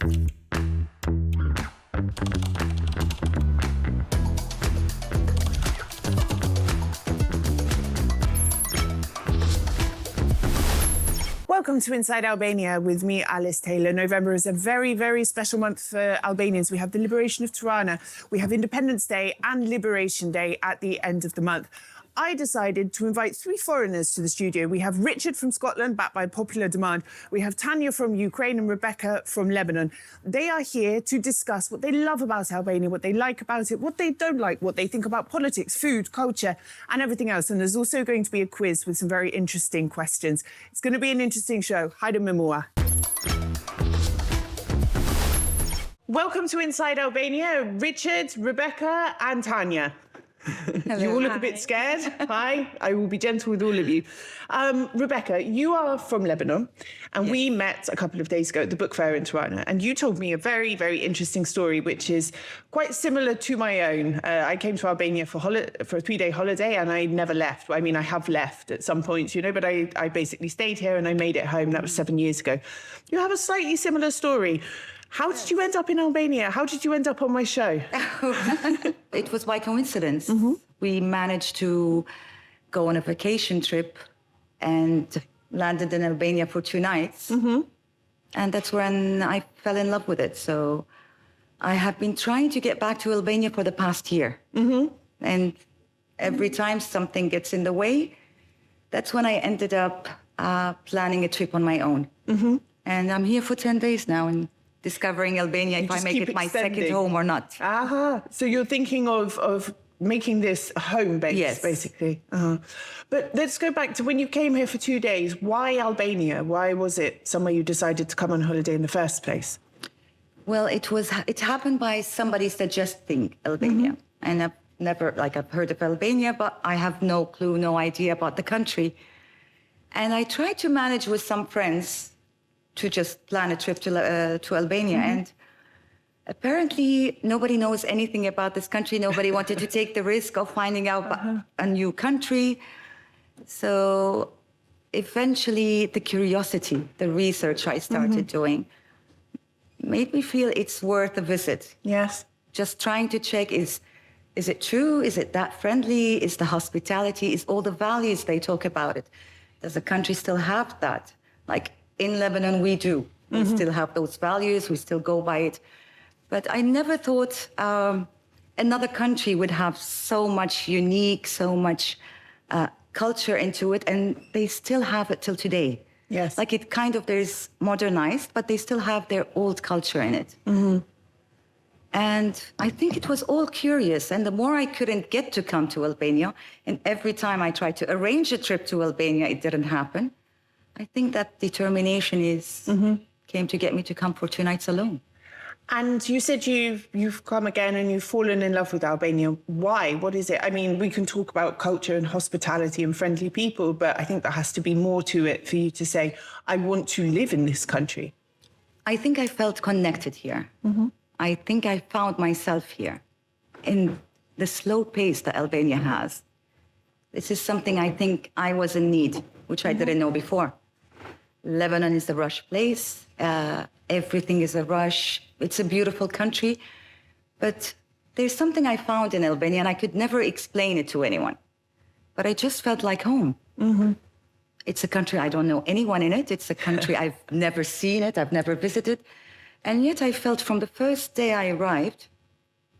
Welcome to Inside Albania with me, Alice Taylor. November is a very, very special month for Albanians. We have the liberation of Tirana, we have Independence Day and Liberation Day at the end of the month. I decided to invite three foreigners to the studio. We have Richard from Scotland, backed by popular demand. We have Tanya from Ukraine and Rebecca from Lebanon. They are here to discuss what they love about Albania, what they like about it, what they don't like, what they think about politics, food, culture, and everything else. And there's also going to be a quiz with some very interesting questions. It's going to be an interesting show. Haide Memua. Welcome to Inside Albania, Richard, Rebecca, and Tanya. Hello, you all look hi. a bit scared. Hi, I will be gentle with all of you. Rebecca, you are from Lebanon, and Yes. we met a couple of days ago at the book fair in Tirana, and you told me a very, very interesting story, which is quite similar to my own. I came to Albania for a 3-day holiday, and I never left. I mean, I have left at some points, you know, but I basically stayed here and I made it home. That was 7 years ago. You have a slightly similar story. How did you end up in Albania? How did you end up on my show? It was by coincidence. We managed to go on a vacation trip and landed in Albania for 2 nights. And that's when I fell in love with it. So I have been trying to get back to Albania for the past year. And every time something gets in the way, that's when I ended up planning a trip on my own. And I'm here for 10 days now and discovering Albania, if I just make keep it my second extending. home or not. Aha. So you're thinking of making this a home base, Yes. basically. But let's go back to when you came here for 2 days. Why Albania? Why was it somewhere you decided to come on holiday in the first place? Well, it happened by somebody suggesting Albania. And I've heard of Albania, but I have no clue, no idea about the country. And I tried to manage with some friends to just plan a trip to Albania. And apparently nobody knows anything about this country. Nobody wanted to take the risk of finding out a new country. So eventually the curiosity, the research I started doing made me feel it's worth a visit. Yes. Just trying to check, is it true? Is it that friendly? Is the hospitality? Is all the values they talk about it? Does the country still have that? Like in Lebanon, we do. We still have those values. We still go by it. But I never thought another country would have so much unique, so much culture into it. And they still have it till today. Yes. Like it kind of, there's modernized, but they still have their old culture in it. And I think it was all curious. And the more I couldn't get to come to Albania, and every time I tried to arrange a trip to Albania, it didn't happen. I think that determination came to get me to come for 2 nights alone. And you said you've come again and you've fallen in love with Albania. Why? What is it? I mean, we can talk about culture and hospitality and friendly people, but I think there has to be more to it for you to say, I want to live in this country. I think I felt connected here. I think I found myself here in the slow pace that Albania has. This is something I think I was in need, which I didn't know before. Lebanon is a rush place. Everything is a rush. It's a beautiful country. But there's something I found in Albania, and I could never explain it to anyone. But I just felt like home. It's a country I don't know anyone in it. It's a country I've never seen it. I've never visited. And yet I felt from the first day I arrived,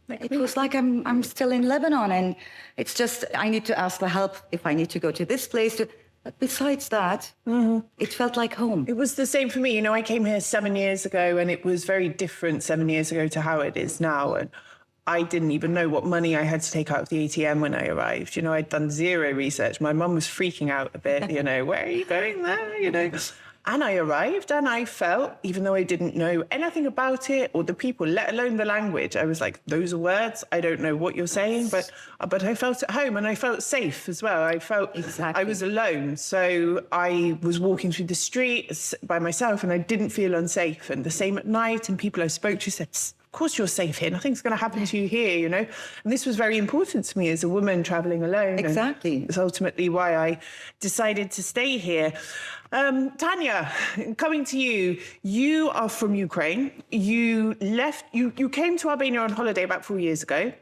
it was like I'm still in Lebanon. And it's just, I need to ask for help if I need to go to this place. But besides that, it felt like home. It was the same for me. You know, I came here 7 years ago and it was very different 7 years ago to how it is now. And I didn't even know what money I had to take out of the ATM when I arrived. You know, I'd done zero research. My mum was freaking out a bit, you know, where are you going there? You know, and I arrived and I felt, even though I didn't know anything about it or the people, let alone the language, I was like, those are words. I don't know what you're saying, but I felt at home and I felt safe as well. I felt I was alone. So I was walking through the streets by myself and I didn't feel unsafe. And the same at night, and people I spoke to said, of course you're safe here. Nothing's going to happen to you here, you know. And this was very important to me as a woman traveling alone. Exactly. And it's ultimately why I decided to stay here. Tanya, coming to you, you are from Ukraine. You came to Albania on holiday about 4 years ago.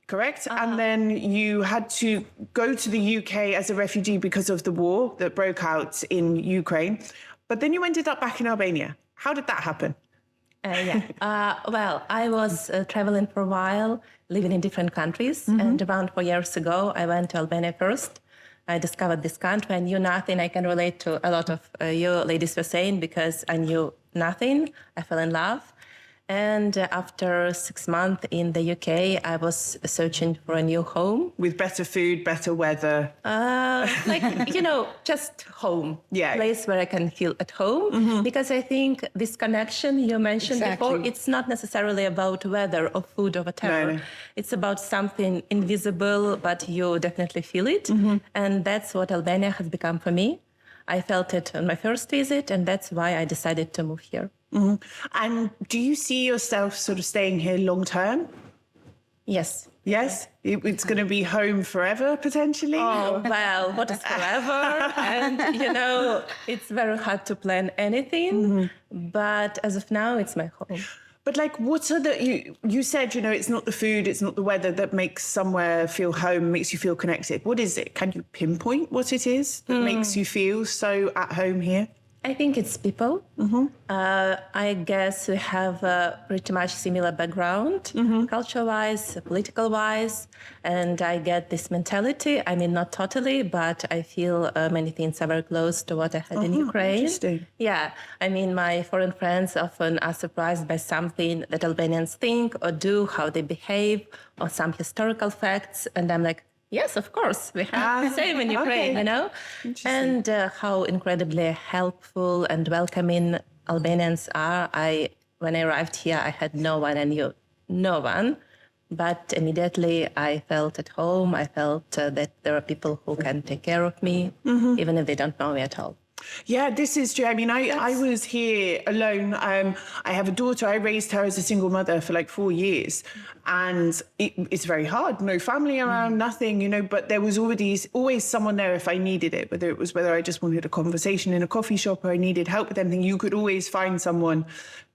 Correct? And then you had to go to the UK as a refugee because of the war that broke out in Ukraine. But then you ended up back in Albania. How did that happen? Well, I was traveling for a while, living in different countries. And around 4 years ago, I went to Albania first. I discovered this country. I knew nothing. I can relate to a lot of you ladies were saying because I knew nothing. I fell in love. And after 6 months in the UK, I was searching for a new home. With better food, better weather. Just home. Yeah. Place where I can feel at home. Because I think this connection you mentioned before, it's not necessarily about weather or food or whatever. No. It's about something invisible, but you definitely feel it. And that's what Albania has become for me. I felt it on my first visit, and that's why I decided to move here. And do you see yourself sort of staying here long term? Yes. Yes? It's going to be home forever, potentially? Oh, well, what is forever? And, it's very hard to plan anything. But as of now, it's my home. But what are you said, it's not the food, it's not the weather that makes somewhere feel home, makes you feel connected. What is it? Can you pinpoint what it is that makes you feel so at home here? I think it's people. I guess we have a pretty much similar background, culture-wise, political-wise, and I get this mentality. I mean, not totally, but I feel many things are very close to what I had in Ukraine. Interesting. Yeah, I mean, my foreign friends often are surprised by something that Albanians think or do, how they behave, or some historical facts, and I'm like, yes, of course. We have the same in Ukraine, And how incredibly helpful and welcoming Albanians are. When I arrived here, I had no one. I knew no one. But immediately I felt at home. I felt that there are people who can take care of me, even if they don't know me at all. Yeah, this is true. I mean, I was here alone. I have a daughter. I raised her as a single mother for 4 years. And it's very hard. No family around, nothing, but there was always someone there if I needed it, whether I just wanted a conversation in a coffee shop or I needed help with anything, you could always find someone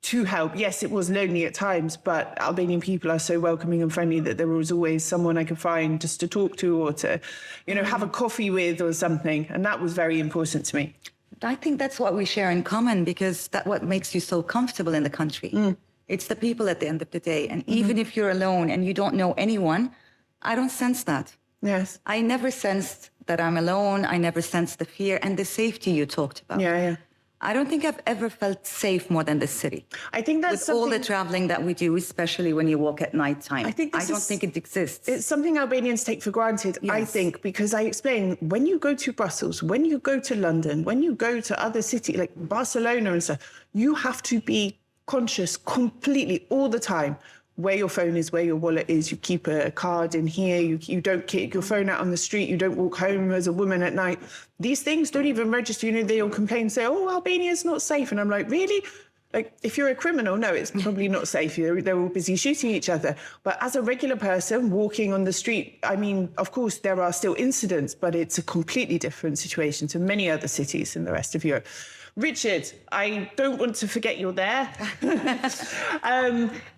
to help. Yes, it was lonely at times, but Albanian people are so welcoming and friendly that there was always someone I could find just to talk to or to, have a coffee with or something. And that was very important to me. I think that's what we share in common because that's what makes you so comfortable in the country. It's the people at the end of the day. And even if you're alone and you don't know anyone, I don't sense that. Yes. I never sensed that I'm alone. I never sensed the fear and the safety you talked about. Yeah. I don't think I've ever felt safe more than this city. I think that's with all the traveling that we do, especially when you walk at nighttime. I don't think it exists. It's something Albanians take for granted, I think, because I explain, when you go to Brussels, when you go to London, when you go to other cities like Barcelona and stuff, you have to be conscious completely all the time where your phone is, where your wallet is. You keep a card in here. You don't keep your phone out on the street. You don't walk home as a woman at night. These things don't even register. They'll complain, say, oh, Albania's not safe. And I'm like, really? If you're a criminal, no, it's probably not safe. They're all busy shooting each other. But as a regular person walking on the street, I mean, of course, there are still incidents, but it's a completely different situation to many other cities in the rest of Europe. Richard, I don't want to forget you're there.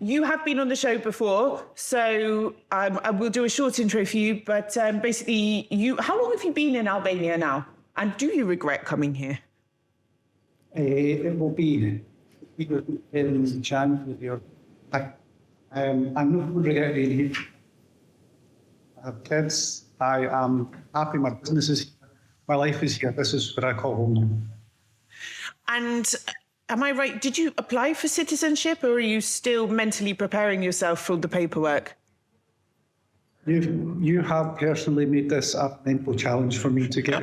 You have been on the show before, so I will do a short intro for you. But basically, how long have you been in Albania now? And do you regret coming here? It will be in January. I'm not regretting it. I have kids. I am happy. My business is here. My life is here. This is what I call home now. And am I right? Did you apply for citizenship or are you still mentally preparing yourself for the paperwork? You have personally made this a mental challenge for me to get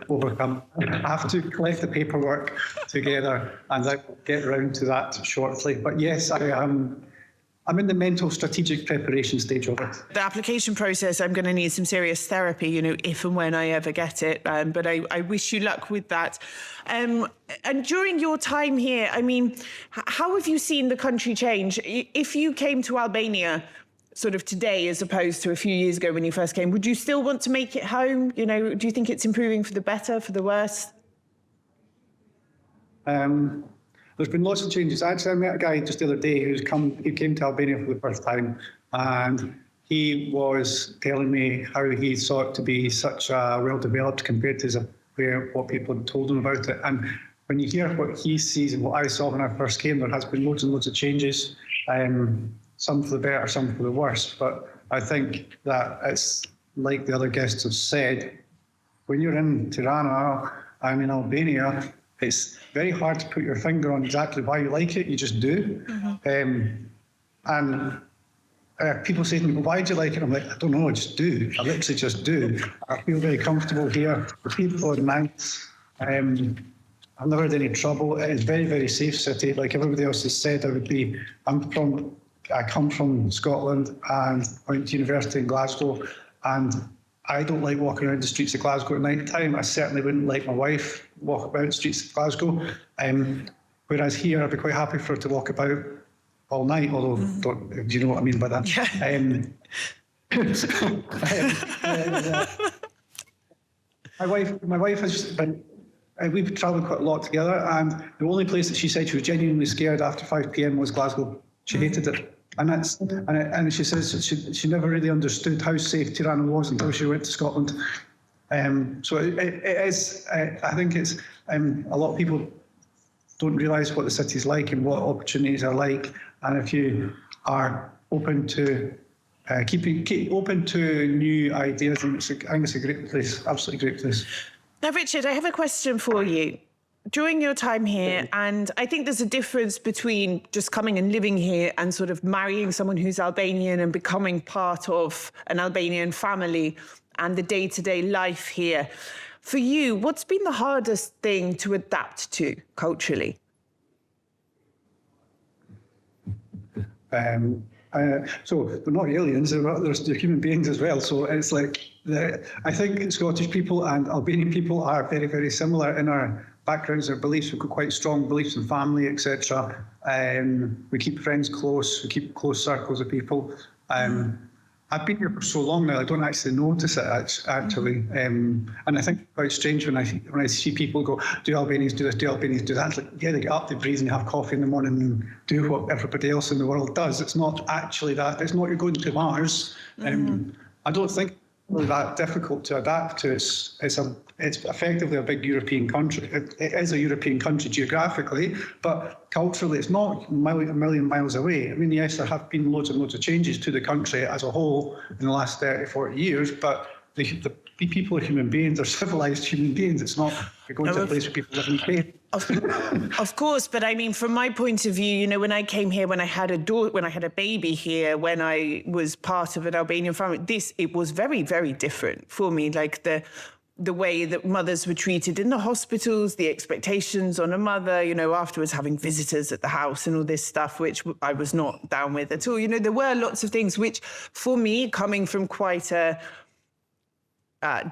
overcome. I have to collect the paperwork together and I will get around to that shortly. But yes, I am I'm in the mental strategic preparation stage of it. The application process, I'm going to need some serious therapy, you know, if and when I ever get it. But I wish you luck with that. And during your time here, I mean, how have you seen the country change? If you came to Albania sort of today as opposed to a few years ago when you first came, would you still want to make it home? You know, do you think it's improving for the better, for the worse? There's been lots of changes. Actually, I met a guy just the other day he came to Albania for the first time, and he was telling me how he thought to be such a well-developed compared to what people had told him about it. And when you hear what he sees and what I saw when I first came, there has been loads and loads of changes, some for the better, some for the worse. But I think that it's like the other guests have said, when you're in Tirana, I'm in Albania, it's very hard to put your finger on exactly why you like it. You just do. And people say to me, well, why do you like it? I'm like, I don't know, I just do. I literally just do. I feel very comfortable here. The people are nice. I've never had any trouble. It is a very, very safe city. Like everybody else has said, I come from Scotland and went to university in Glasgow, and I don't like walking around the streets of Glasgow at night time. I certainly wouldn't like my wife walk about the streets of Glasgow. Whereas here, I'd be quite happy for her to walk about all night, although, do you know what I mean by that? My wife has just been, we've travelled quite a lot together, and the only place that she said she was genuinely scared after 5 p.m. was Glasgow. She hated it. And she says she never really understood how safe Tirana was until she went to Scotland. So it is, I think it's, a lot of people don't realise what the city's like and what opportunities are like. And if you are open to keep open to new ideas, and I think it's a great place, absolutely great place. Now, Richard, I have a question for you. During your time here, and I think there's a difference between just coming and living here and sort of marrying someone who's Albanian and becoming part of an Albanian family and the day-to-day life here. For you, what's been the hardest thing to adapt to culturally? So they're not aliens, they're human beings as well. So it's like, I think Scottish people and Albanian people are very, very similar in our backgrounds, our beliefs. We've got quite strong beliefs in family, etc. We keep friends close, we keep close circles of people. I've been here for so long now, I don't actually notice it actually. And I think it's quite strange when I see people go, do Albanians do this, do Albanians do that? It's like, yeah, they get up, they breathe and they have coffee in the morning and do what everybody else in the world does. It's not actually that. It's not you're going to Mars. I don't think it's really that difficult to adapt to. It's effectively a big European country. It is a European country geographically, but culturally it's not a million miles away. I mean, yes, there have been loads and loads of changes to the country as a whole in the last 30, 40 years, but the people are human beings, they're civilized human beings. It's not, you're going to a place where people live in faith. Of course, but I mean, from my point of view, you know, when I came here, when I had a baby here, when I was part of an Albanian family, it was very, very different for me. Like the way that mothers were treated in the hospitals, the expectations on a mother, you know, afterwards having visitors at the house and all this stuff, which I was not down with at all. You know, there were lots of things which, for me, coming from quite a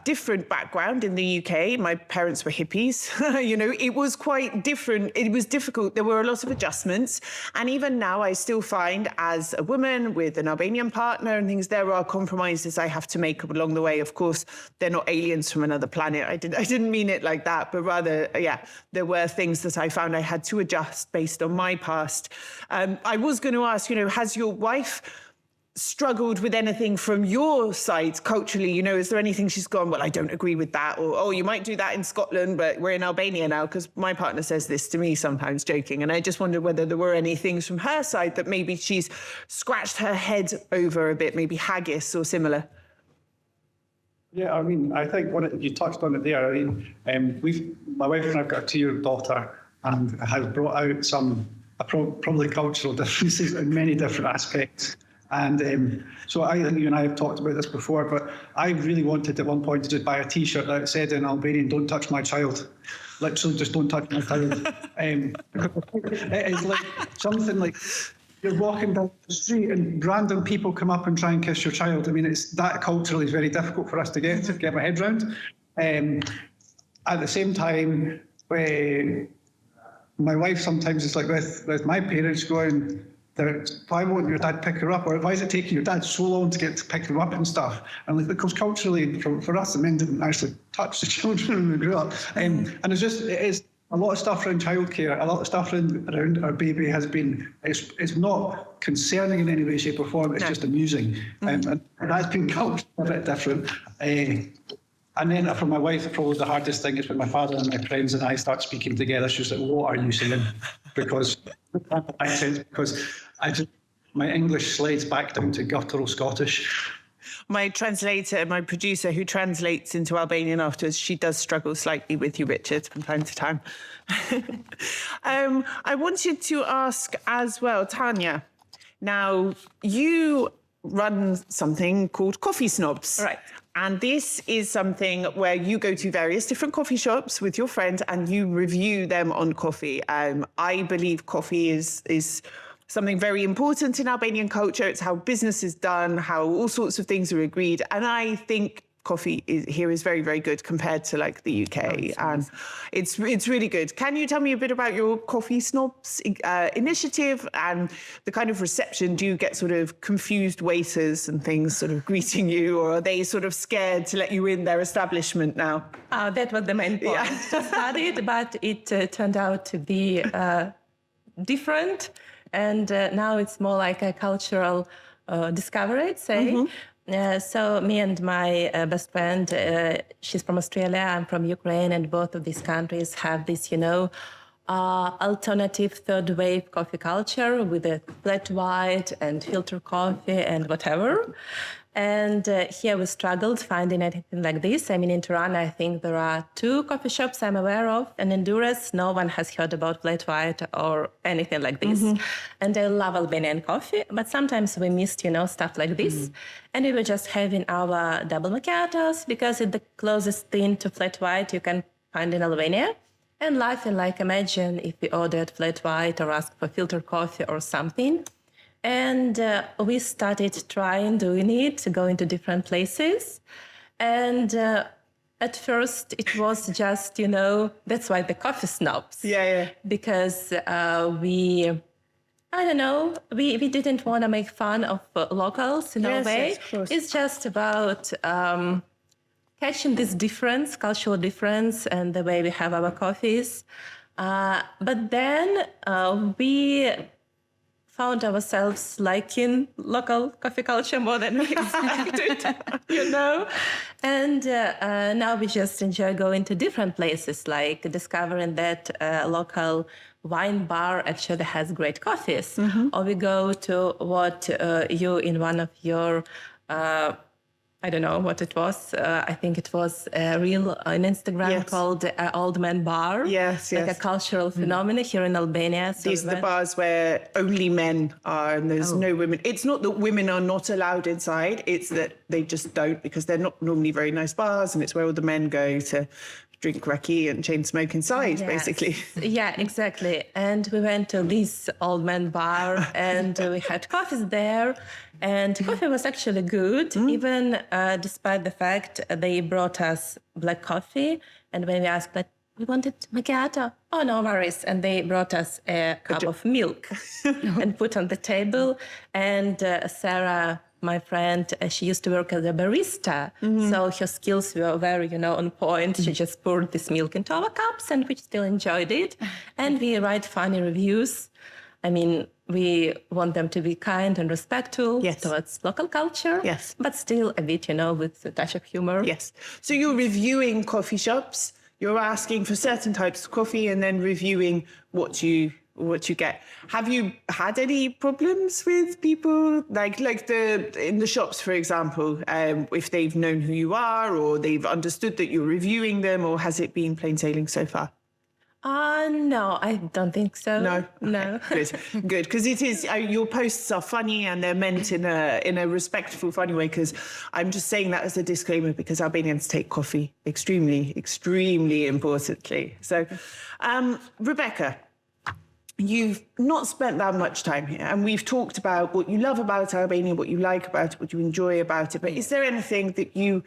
different background in the UK. My parents were hippies. You know, it was quite different. It was difficult. There were a lot of adjustments. And even now, I still find as a woman with an Albanian partner and things, there are compromises I have to make along the way. Of course, they're not aliens from another planet. I didn't mean it like that, but rather, yeah, there were things that I found I had to adjust based on my past. I was going to ask, you know, has your wife struggled with anything from your side culturally? You know, is there anything she's gone, well, I don't agree with that, or, oh, you might do that in Scotland, but we're in Albania now? Because my partner says this to me sometimes, joking, and I just wondered whether there were any things from her side that maybe she's scratched her head over a bit, maybe haggis or similar. Yeah, I mean, I think you touched on it there. I mean, my wife and I've got a 2-year-old daughter, and has brought out some probably cultural differences in many different aspects. And so I think you and I have talked about this before, but I really wanted at one point to just buy a T-shirt that said in Albanian, "Don't touch my child." Literally, just don't touch my child. It is like something like you're walking down the street and random people come up and try and kiss your child. I mean, it's that culturally is very difficult for us to get my head round. At the same time, my wife sometimes is like with my parents going, why won't your dad pick her up? Or why is it taking your dad so long to get to pick them up and stuff? And like, because culturally, for us, the men didn't actually touch the children when we grew up. And it is a lot of stuff around childcare, a lot of stuff around our baby has been, it's not concerning in any way, shape or form, it's just amusing. And that's been culturally a bit different. And then for my wife, probably the hardest thing is when my father and my friends and I start speaking together, she's like, what are you saying? Because my English slides back down to guttural Scottish. My translator, my producer who translates into Albanian afterwards, she does struggle slightly with you, Richard, from time to time. I wanted to ask as well, Tanya, now you run something called Coffee Snobs. Right. And this is something where you go to various different coffee shops with your friends and you review them on coffee. I believe coffee is something very important in Albanian culture. It's how business is done, how all sorts of things are agreed. And I think coffee here is very, very good compared to like the UK. And it's really good. Can you tell me a bit about your Coffee Snobs initiative and the kind of reception? Do you get sort of confused waiters and things sort of greeting you, or are they sort of scared to let you in their establishment now? That was the main point. To study it, but it turned out to be different. And now it's more like a cultural discovery, I'd say. So me and my best friend, she's from Australia, I'm from Ukraine, and both of these countries have this, alternative third wave coffee culture with a flat white and filter coffee and whatever. And here we struggled finding anything like this. I mean, in Tirana, I think there are 2 coffee shops I'm aware of. And in Durrës, no one has heard about flat white or anything like this. And I love Albanian coffee, but sometimes we missed, stuff like this. And we were just having our double macchiatos because it's the closest thing to flat white you can find in Albania. And laughing like, imagine if we ordered flat white or asked for filter coffee or something. And we started doing it, going to different places. And at first it was just, that's why the Coffee Snobs. Yeah. Because we didn't want to make fun of locals in a way. Yes, of course. It's just about catching this difference, cultural difference, and the way we have our coffees. But then we found ourselves liking local coffee culture more than we expected, And now we just enjoy going to different places, like discovering that local wine bar actually has great coffees. Or we go to what you in one of your I don't know what it was. I think it was a reel on Instagram called Old Man Bar. Yes. Like a cultural phenomenon here in Albania. So these are the bars where only men are and there's no women. It's not that women are not allowed inside. It's that they just don't, because they're not normally very nice bars, and it's where all the men go to drink raki and chain smoke inside, basically. Yeah, exactly. And we went to this Old Man Bar and we had coffees there. And coffee was actually good, even despite the fact they brought us black coffee. And when we asked, we wanted macchiato. Oh, no worries. And they brought us a cup of milk and put on the table. And Sarah, my friend, she used to work as a barista. So her skills were very, on point. She just poured this milk into our cups and we still enjoyed it. And we write funny reviews. I mean, we want them to be kind and respectful towards local culture, but still a bit, with a touch of humor. Yes. So you're reviewing coffee shops, you're asking for certain types of coffee and then reviewing what you get. Have you had any problems with people, like in the shops, for example, if they've known who you are or they've understood that you're reviewing them, or has it been plain sailing so far? No, I don't think so. No. No. Good. Because it is, your posts are funny and they're meant in a respectful, funny way. Because I'm just saying that as a disclaimer, because Albanians take coffee extremely, extremely importantly. So, Rebecca, you've not spent that much time here, and we've talked about what you love about Albania, what you like about it, what you enjoy about it, but is there anything that you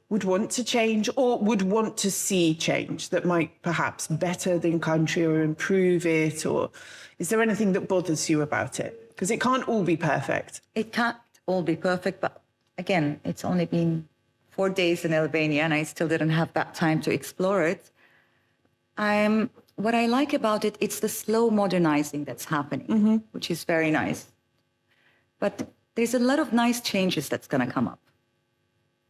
would want to change or would want to see change that might perhaps better the country or improve it? Or is there anything that bothers you about it? Because it can't all be perfect. It can't all be perfect, but again, it's only been 4 days in Albania and I still didn't have that time to explore it. What I like about it, it's the slow modernizing that's happening, which is very nice. But there's a lot of nice changes that's going to come up.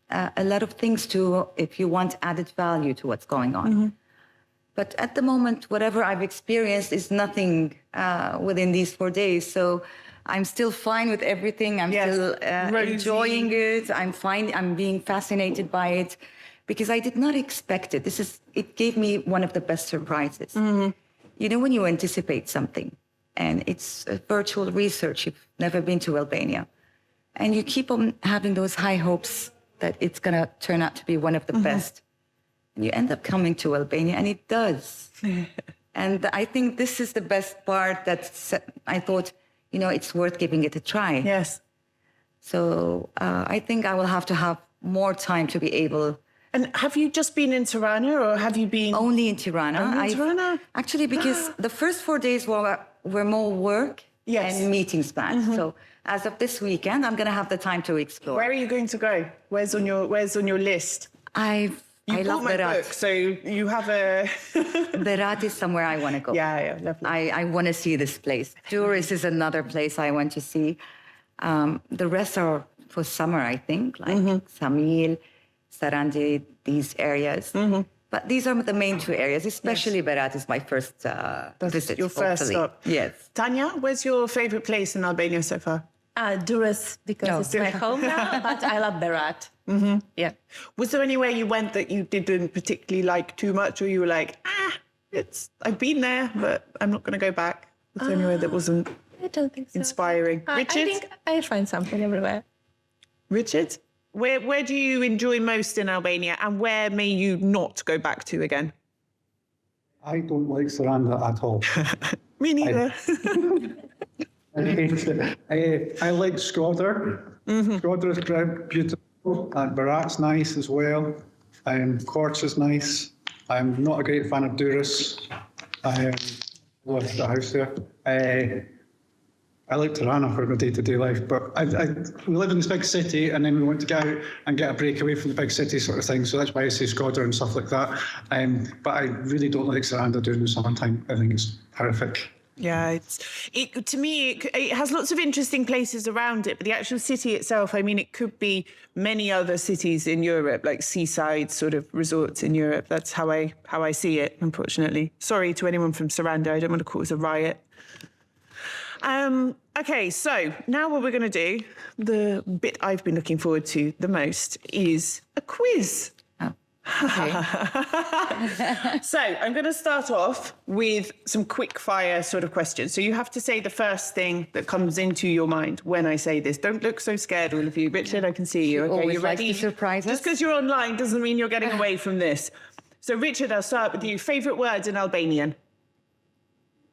A lot of things to, if you want added value to what's going on. But at the moment, whatever I've experienced is nothing within these 4 days. So I'm still fine with everything. I'm still enjoying it. I'm fine. I'm being fascinated by it because I did not expect it. It gave me one of the best surprises. You know, when you anticipate something and it's a virtual research, you've never been to Albania, and you keep on having those high hopes that it's going to turn out to be one of the best. And you end up coming to Albania, and it does. And I think this is the best part that I thought, you know, it's worth giving it a try. Yes. So I think I will have to have more time to be able. And have you just been in Tirana or have you been? Only in Tirana. Only in Tirana? Actually, because the first 4 days were more work and meetings planned. So as of this weekend, I'm going to have the time to explore. Where are you going to go? Where's on your list? I love my Berat. book, so you have a... Berat is somewhere I want to go. Yeah, lovely. I want to see this place. Durrës is another place I want to see. The rest are for summer, I think, like Samil, Sarandi, these areas. But these are the main two areas, especially Berat is my first visit. Your first stop. Yes. Tanya, where's your favorite place in Albania so far? Durrës, because it's my home now, but I love Berat. Yeah. Was there anywhere you went that you didn't particularly like too much, or you were like, I've been there, but I'm not going to go back? Was there anywhere that wasn't I don't think so. inspiring? Richard? I think I find something everywhere. Richard? Where do you enjoy most in Albania, and where may you not go back to again? I don't like Saranda at all. Me neither. I like Skåder. Skåder is very beautiful, and Berat's nice as well. Korç is nice. I'm not a great fan of Durrës. I love the house there. I like Tirana for my day-to-day life, but we live in this big city, and then we want to go out and get a break away from the big city sort of thing. So that's why I say Skåder and stuff like that. But I really don't like Saranda during the summertime. I think it's horrific. Yeah, to me, it has lots of interesting places around it, but the actual city itself, I mean, it could be many other cities in Europe, like seaside sort of resorts in Europe. That's how I see it, unfortunately. Sorry to anyone from Saranda. I don't want to cause a riot. Okay, so now what we're going to do, the bit I've been looking forward to the most, is a quiz. Okay. So I'm going to start off with some quick fire sort of questions. So you have to say the first thing that comes into your mind when I say this. Don't look so scared, all of you. Richard, I can see you. Okay, Always you ready? like to surprise us. Just because you're online doesn't mean you're getting away from this. So Richard, I'll start with you. Favourite words in Albanian?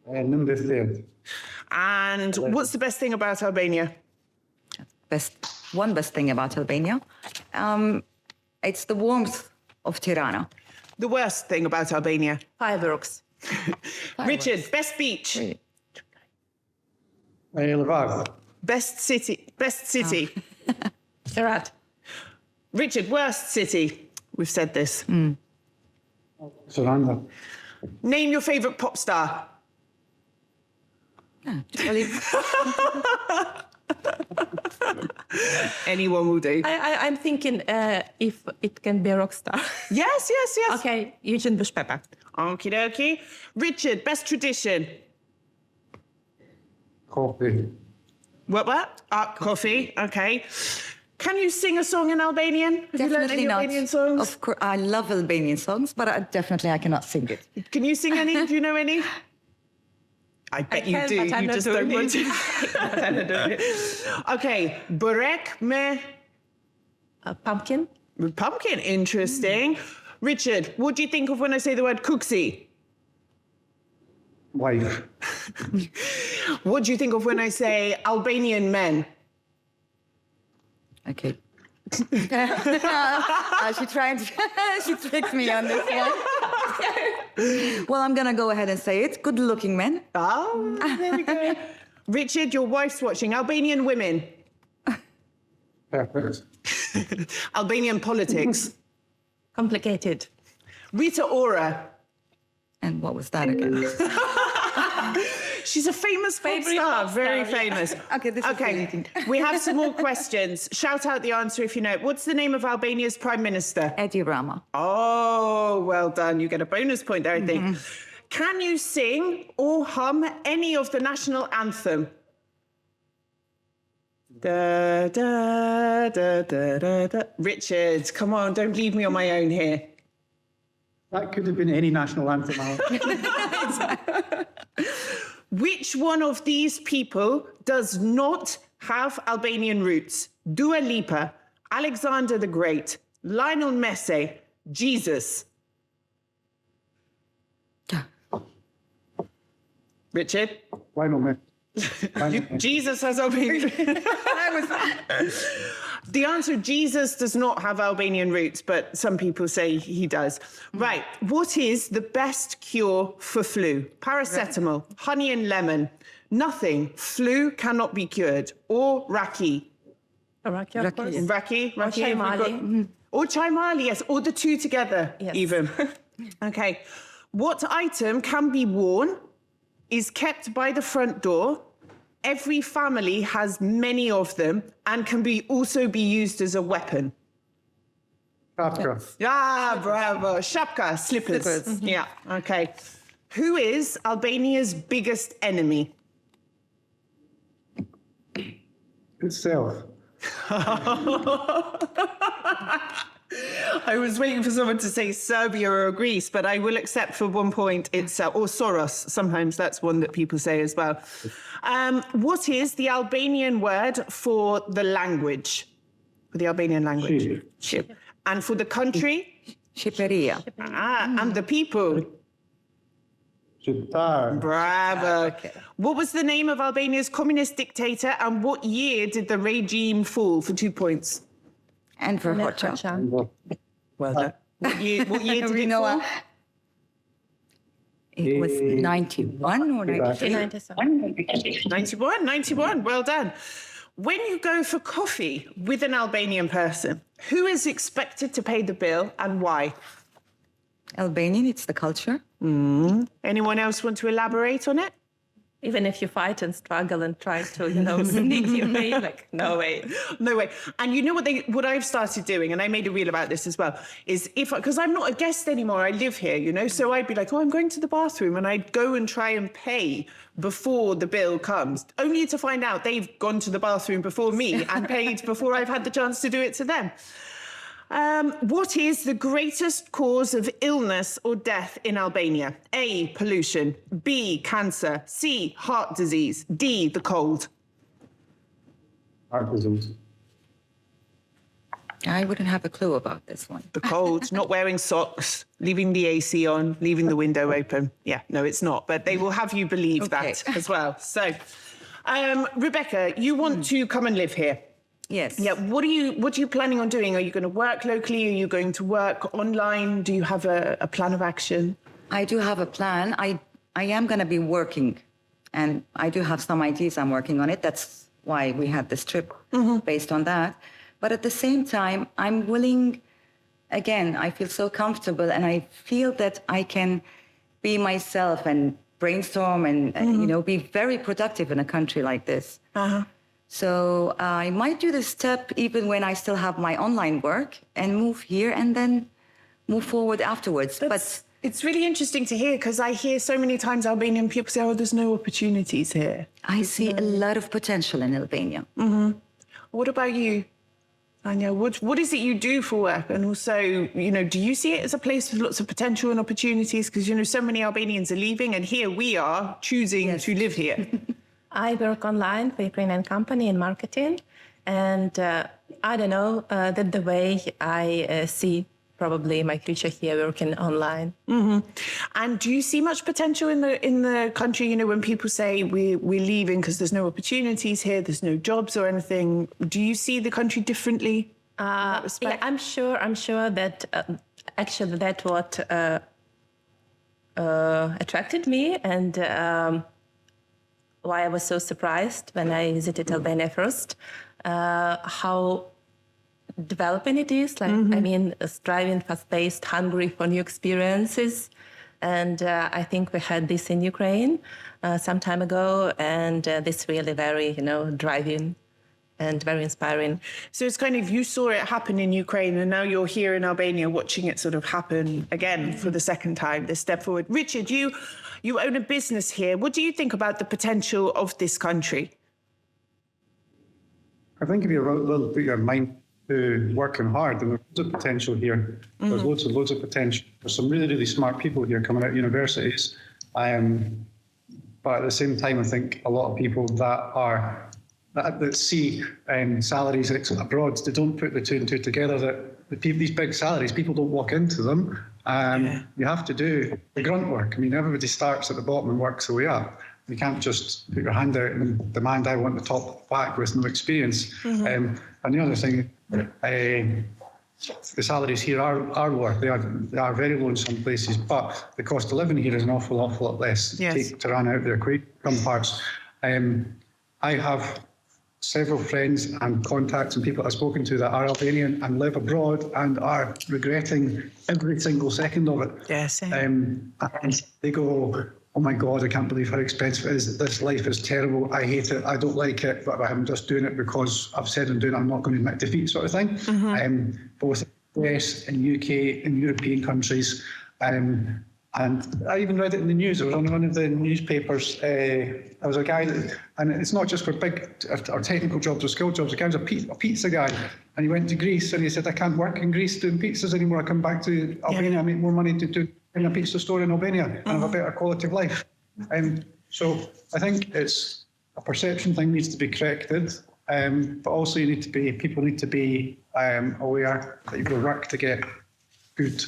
Number 3. And what's the best thing about Albania? Best thing about Albania, it's the warmth of Tirana. The worst thing about Albania? Fireworks. Richard, best beach? Lvov. Best city? Berat. Richard, worst city? We've said this. Saranda. Name your favourite pop star? Anyone will do. I'm thinking if it can be a rock star. Yes. Okay, Eugene Bushpepa. Okie dokie. Richard, best tradition? Coffee. What? Coffee. Okay. Can you sing a song in Albanian? Have you learned any Definitely not. Albanian songs? Of course, I love Albanian songs, but I cannot sing it. Can you sing any? Do you know any? I bet you do. You just don't want to. Okay. Burek me. Pumpkin. Pumpkin. Interesting. Richard, what do you think of when I say the word kuksi? wife. What do you think of when I say Albanian men? Okay. She tried to, she tricked me on this one. Well, I'm gonna go ahead and say it. Good-looking men. Oh, there we go. Richard, your wife's watching. Albanian women. Perfect. Albanian politics. Complicated. Rita Ora. And what was that again? She's a famous pop Favorite star, pop very star, yeah. famous. Okay, this is Okay, relating. we have some more questions. Shout out the answer if you know it. What's the name of Albania's Prime Minister? Eddie Rama. Oh, well done. You get a bonus point there, I think. Can you sing or hum any of the national anthem? Da, da, da, da, da, da. Richard, come on, don't leave me on my own here. That could have been any national anthem. Which one of these people does not have Albanian roots? Dua Lipa, Alexander the Great, Lionel Messi, Jesus. Richard? Why not me? Jesus has Albanian. The answer, Jesus does not have Albanian roots, but some people say he does. Right, what is the best cure for flu? Paracetamol, honey and lemon, nothing, flu cannot be cured, or raki. Iraqi, of course. Raki? Or chai mali. Or chai mali, yes, or the two together, Yes. even. Okay, what item can be worn, is kept by the front door, every family has many of them, and can also be used as a weapon? Kafka. Ah, bravo. Shapka, slippers. Slippers. Yeah, okay. Who is Albania's biggest enemy? Itself. I was waiting for someone to say Serbia or Greece, but I will accept for 1 point it's, or Soros. Sometimes that's one that people say as well. What is the Albanian word for the language? For the Albanian language? Shqip. And for the country? Shqipëria. And the people? Shqiptar. Bravo. Okay. What was the name of Albania's communist dictator, and what year did the regime fall? For 2 points. And for Hoxha. Well done. What year did We it know, fall? it was 91 or 93? 97. 91, well done. When you go for coffee with an Albanian person, who is expected to pay the bill and why? Albanian, it's the culture. Anyone else want to elaborate on it? Even if you fight and struggle and try to, sneak your way, like, no way. No way. And you know what I've started doing, and I made a reel about this as well, is because I'm not a guest anymore, I live here, so I'd be like, oh, I'm going to the bathroom, and I'd go and try and pay before the bill comes, only to find out they've gone to the bathroom before me and paid before I've had the chance to do it to them. What is the greatest cause of illness or death in Albania? A, pollution, B, cancer, C, heart disease, D, the cold. Heart disease. I wouldn't have a clue about this one. The cold, not wearing socks, leaving the AC on, leaving the window open. Yeah, no, it's not, but they will have you believe that as well. So, Rebecca, you want to come and live here? Yes. Yeah, what are you planning on doing? Are you going to work locally? Are you going to work online? Do you have a plan of action? I do have a plan. I am going to be working, and I do have some ideas. I'm working on it. That's why we had this trip based on that. But at the same time, I'm willing, again, I feel so comfortable, and I feel that I can be myself and brainstorm and, be very productive in a country like this. So I might do this step even when I still have my online work and move here and then move forward afterwards. But it's really interesting to hear, because I hear so many times Albanian people say, oh, there's no opportunities here. I see a lot of potential in Albania. What about you, Anya? What is it you do for work? And also, do you see it as a place with lots of potential and opportunities? Because, so many Albanians are leaving, and here we are choosing to live here. I work online for a Ukrainian company in marketing. And I don't know, that the way I see probably my future here working online. And do you see much potential in the country? You know, when people say we're leaving because there's no opportunities here, there's no jobs or anything, do you see the country differently? In that respect? Yeah, I'm sure that actually that's what attracted me, and why I was so surprised when I visited Albania first, how developing it is. Like, I mean, striving, fast-paced, hungry for new experiences. And I think we had this in Ukraine some time ago, and this really very, driving and very inspiring. So it's kind of, you saw it happen in Ukraine and now you're here in Albania watching it sort of happen again for the second time, this step forward. Richard, you own a business here. What do you think about the potential of this country? I think if you will put your mind to working hard, then there's loads of potential here. There's loads of potential. There's some really, really smart people here coming out of universities. But at the same time, I think a lot of people that see salaries abroad, they don't put the two and two together, that these big salaries, people don't walk into them. You have to do the grunt work. I mean, everybody starts at the bottom and works their way up. You can't just put your hand out and demand, I want the top whack with no experience. And the other thing, the salaries here are lower. They are very low in some places, but the cost of living here is an awful lot less to run out their equation parts. I have several friends and contacts and people I've spoken to that are Albanian and live abroad and are regretting every single second of it. Yes. And they go, oh my God, I can't believe how expensive it is. This life is terrible. I hate it. I don't like it, but I'm just doing it because I've said I'm doing it. I'm not going to admit defeat, sort of thing. Both in the US, in the UK, in European countries. And I even read it in the news. It was on one of the newspapers. There was a guy, and it's not just for big or technical jobs or skilled jobs. The guy was a pizza guy, and he went to Greece and he said, I can't work in Greece doing pizzas anymore. I come back to Albania, I make more money to do in a pizza store in Albania and have a better quality of life. So I think it's a perception thing needs to be corrected, but also people need to be aware that you've got to work to get good.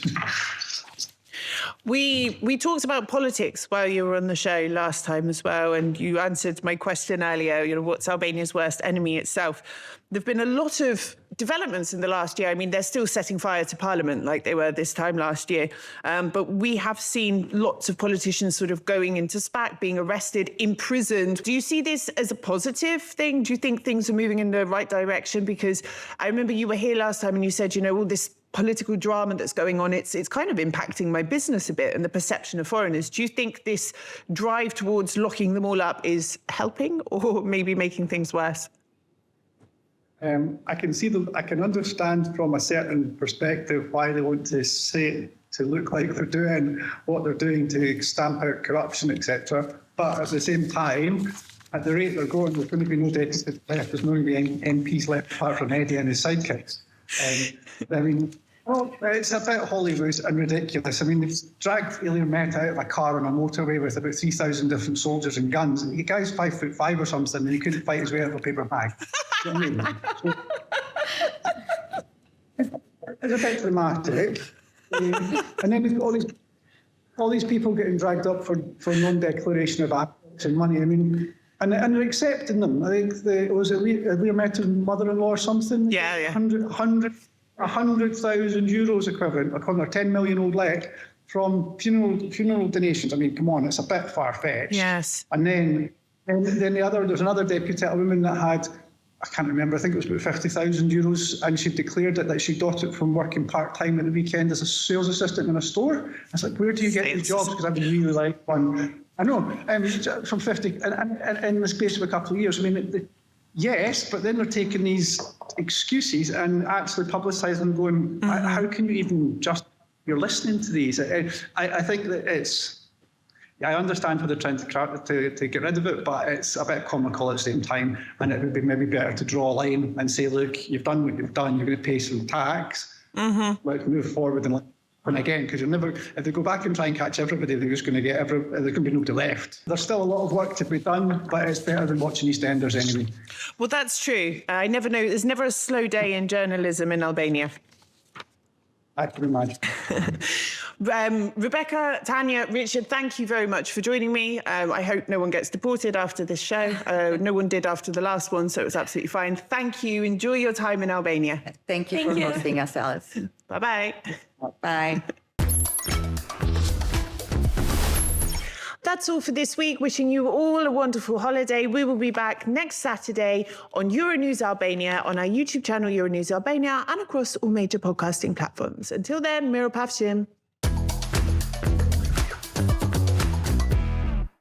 We talked about politics while you were on the show last time as well, and you answered my question earlier, what's Albania's worst enemy itself? There've been a lot of developments in the last year. I mean, they're still setting fire to Parliament like they were this time last year. But we have seen lots of politicians sort of going into SPAC, being arrested, imprisoned. Do you see this as a positive thing? Do you think things are moving in the right direction? Because I remember you were here last time and you said, all this political drama that's going on, it's kind of impacting my business a bit and the perception of foreigners. Do you think this drive towards locking them all up is helping or maybe making things worse? I can understand from a certain perspective why they want to look like they're doing what they're doing to stamp out corruption, etc. But at the same time, at the rate they're going, there's going to be no deputies left. There's not going to be MPs left apart from Eddie and his sidekicks. I mean, it's a bit Hollywood and ridiculous. I mean, they've dragged Ilya Met out of a car on a motorway with about 3,000 different soldiers and guns. The guy's 5'5" or something, and he couldn't fight his way out of a paper bag. You know what I mean? It's a bit dramatic. And then we've got all these people getting dragged up for non-declaration of assets and money. I mean, and they're accepting them. I think was it Ilya Met's mother-in-law or something? Yeah. 100,000 euros equivalent, on their 10 million old lek, from funeral donations. I mean, come on, it's a bit far-fetched. Yes. And then there's another deputy, a woman that had, I can't remember, I think it was about 50,000 euros, and she declared that she got it from working part-time at the weekend as a sales assistant in a store. I was like, where do you get these jobs? Because I would really like one. I know, from 50, and in the space of a couple of years. I mean, yes, but then they're taking these excuses and actually publicising them, going, how can you even you're listening to these? I think that I understand why they're trying to get rid of it, but it's a bit comical at the same time, and it would be maybe better to draw a line and say, look, you've done what you've done, you're going to pay some tax, let's move forward and again, because if they go back and try and catch everybody, they're just going to there's going to be nobody left. There's still a lot of work to be done, but it's better than watching EastEnders anyway. Well, that's true. I never know. There's never a slow day in journalism in Albania. Thank you very much. Rebecca, Tanya, Richard, thank you very much for joining me. I hope no one gets deported after this show. No one did after the last one, so it was absolutely fine. Thank you. Enjoy your time in Albania. Thank you for hosting us, Alice. Bye-bye. Bye. That's all for this week. Wishing you all a wonderful holiday. We will be back next Saturday on Euronews Albania, on our YouTube channel, Euronews Albania, and across all major podcasting platforms. Until then, Mira Pavshim.